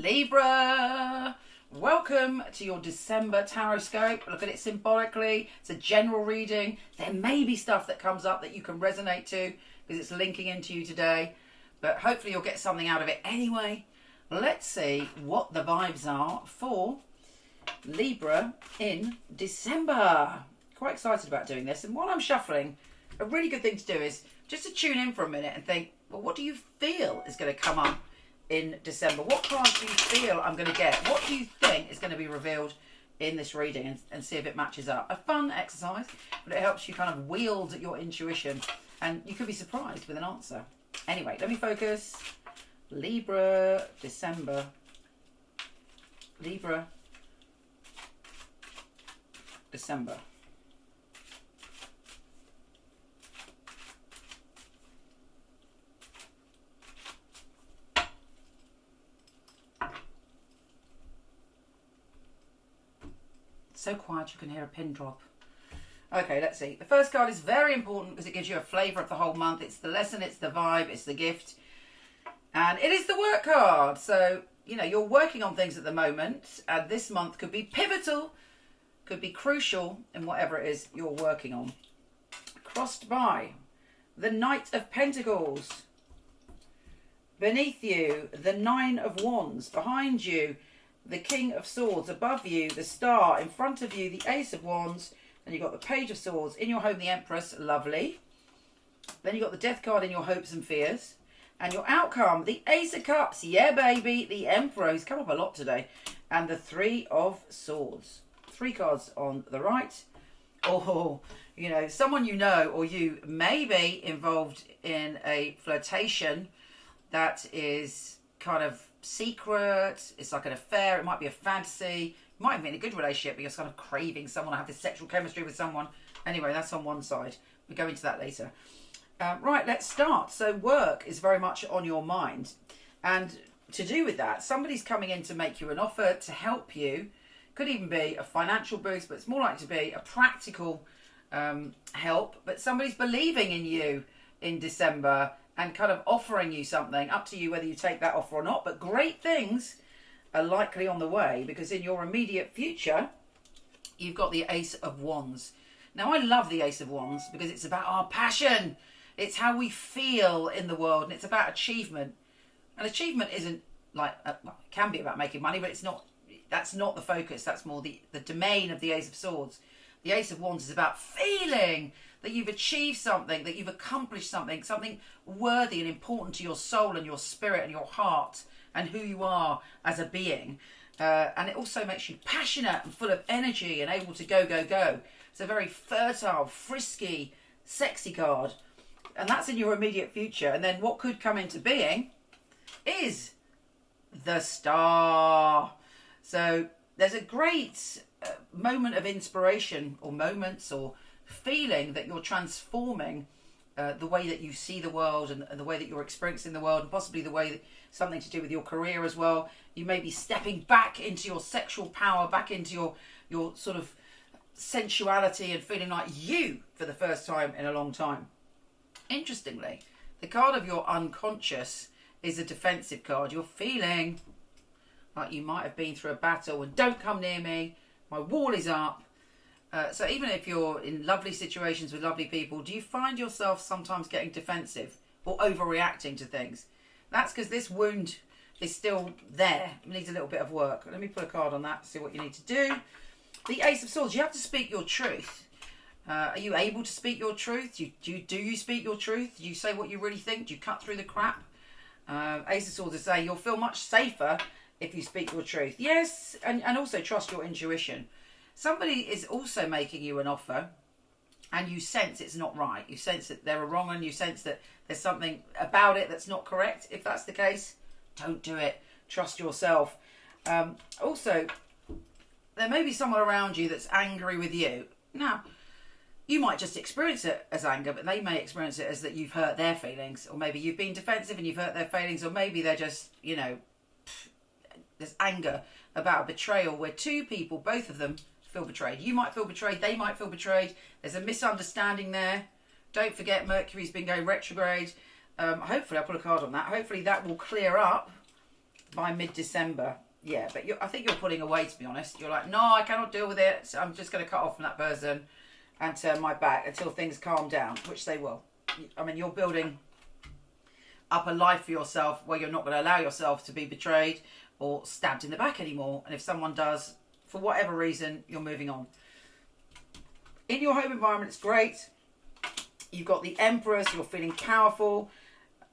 Libra, welcome to your December Tarotscope. Look at it symbolically. It's a general reading. There may be stuff that comes up that you can resonate to because it's linking into you today, but hopefully you'll get something out of it anyway. Let's see what the vibes are for Libra in December. Quite excited about doing this, and while I'm shuffling, a really good thing to do is just to tune in for a minute and think, well, what do you feel is going to come up in December? What cards do you feel I'm going to get? What do you think is going to be revealed in this reading, and see if it matches up? A fun exercise, but it helps you kind of wield your intuition, and you could be surprised with an answer. Anyway, let me focus. Libra, December. Libra, December. So quiet you can hear a pin drop. Okay, let's see. The first card is very important because it gives you a flavour of the whole month. It's the lesson, it's the vibe, it's the gift. And it is the work card. So, you know, you're working on things at the moment, and this month could be pivotal, could be crucial in whatever it is you're working on. Crossed by the Knight of Pentacles. Beneath you, the Nine of Wands. Behind you, the King of Swords. Above you, the Star. In front of you, the Ace of Wands. Then you've got the Page of Swords. In your home, the Empress. Lovely. Then you've got the Death card in your hopes and fears. And your outcome, the Ace of Cups. Yeah, baby. The Emperor. He's come up a lot today. And the Three of Swords. 3 cards on the right. Oh, you know, someone you know or you may be involved in a flirtation that is kind of secret. It's like an affair. It might be a fantasy. It might be in a good relationship, but you're kind of craving someone or have this sexual chemistry with someone. Anyway, that's on one side. We'll go into that later. Right, let's start. So work is very much on your mind. And to do with that, somebody's coming in to make you an offer to help you. Could even be a financial boost, but it's more likely to be a practical help. But somebody's believing in you in December and kind of offering you something. Up to you whether you take that offer or not. But great things are likely on the way, because in your immediate future, you've got the Ace of Wands. Now, I love the Ace of Wands because it's about our passion. It's how we feel in the world, and it's about achievement. And achievement isn't like, well, it can be about making money, but it's not. That's not the focus. That's more the domain of the Ace of Swords. The Ace of Wands is about feeling that you've achieved something, that you've accomplished something, something worthy and important to your soul and your spirit and your heart and who you are as a being. And it also makes you passionate and full of energy and able to go, go, go. It's a very fertile, frisky, sexy card. And that's in your immediate future. And then what could come into being is the Star. So there's a great moment of inspiration, or moments, or feeling that you're transforming the way that you see the world, and the way that you're experiencing the world, and possibly the way that something to do with your career as well. You may be stepping back into your sexual power, back into your sort of sensuality, and feeling like you for the first time in a long time. Interestingly, the card of your unconscious is a defensive card. You're feeling like you might have been through a battle and don't come near me, my wall is up. So even if you're in lovely situations with lovely people, do you find yourself sometimes getting defensive or overreacting to things? That's because this wound is still there. It needs a little bit of work. Let me put a card on that, see what you need to do. The Ace of Swords, you have to speak your truth. Are you able to speak your truth? Do you speak your truth? Do you say what you really think? Do you cut through the crap? Ace of Swords is saying you'll feel much safer if you speak your truth. Yes, and also trust your intuition. Somebody is also making you an offer and you sense it's not right. You sense that they're wrong, and you sense that there's something about it that's not correct. If that's the case, don't do it. Trust yourself. Also, there may be someone around you that's angry with you. Now, you might just experience it as anger, but they may experience it as that you've hurt their feelings, or maybe you've been defensive and you've hurt their feelings, or maybe they're just, you know, there's anger about a betrayal where two people, both of them, feel betrayed. You might feel betrayed, they might feel betrayed. There's a misunderstanding there. Don't forget Mercury's been going retrograde. Hopefully, I'll put a card on that. Hopefully that will clear up by mid-December. Yeah, but I think you're pulling away, to be honest. You're like, no, I cannot deal with it. So I'm just going to cut off from that person and turn my back until things calm down, which they will. I mean, you're building up a life for yourself where you're not going to allow yourself to be betrayed or stabbed in the back anymore. And if someone does, for whatever reason, you're moving on. In your home environment, it's great. You've got the Empress, you're feeling powerful.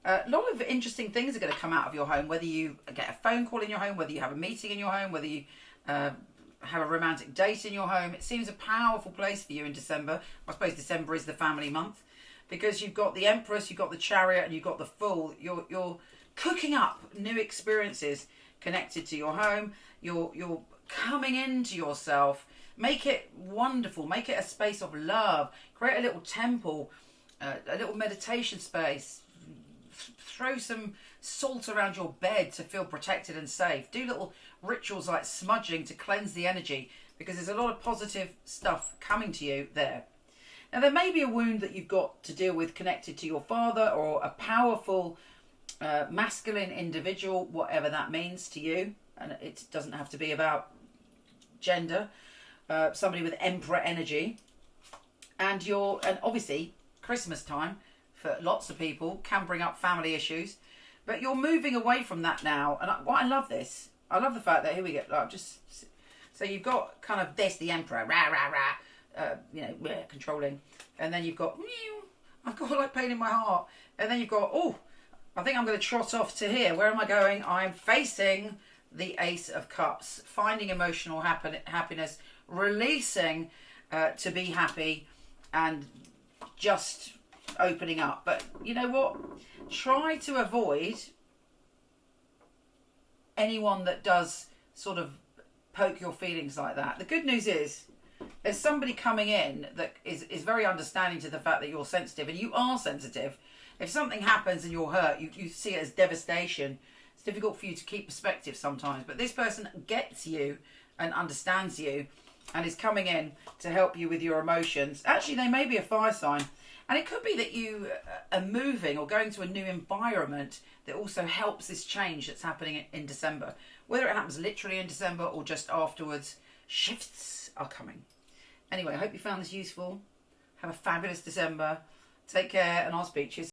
A lot of interesting things are going to come out of your home, whether you get a phone call in your home, whether you have a meeting in your home, whether you have a romantic date in your home. It seems a powerful place for you in December. I suppose December is the family month because you've got the Empress, you've got the Chariot, and you've got the Fool. You're cooking up new experiences connected to your home. You're coming into yourself. Make it wonderful. Make it a space of love. Create a little temple, a little meditation space. Throw some salt around your bed to feel protected and safe. Do little rituals like smudging to cleanse the energy because there's a lot of positive stuff coming to you there. Now, there may be a wound that you've got to deal with connected to your father or a powerful masculine individual, whatever that means to you. And it doesn't have to be about gender. Somebody with Emperor energy. And obviously, Christmas time for lots of people can bring up family issues, but you're moving away from that now. And I love this. I love the fact that here we get so you've got kind of this, the Emperor, rah rah rah, controlling, and then you've got I've got like pain in my heart, and then you've got I think I'm going to trot off to here. Where am I going? I'm facing the Ace of Cups, finding emotional happiness, releasing to be happy, and just opening up. But you know what? Try to avoid anyone that does sort of poke your feelings like that. The good news is there's somebody coming in that is very understanding to the fact that you're sensitive, and you are sensitive. If something happens and you're hurt, you see it as devastation. It's difficult for you to keep perspective sometimes, but this person gets you and understands you and is coming in to help you with your emotions. Actually, they may be a fire sign. And it could be that you are moving or going to a new environment that also helps this change that's happening in December. Whether it happens literally in December or just afterwards, shifts are coming. Anyway, I hope you found this useful. Have a fabulous December. Take care, and I'll speak to you soon.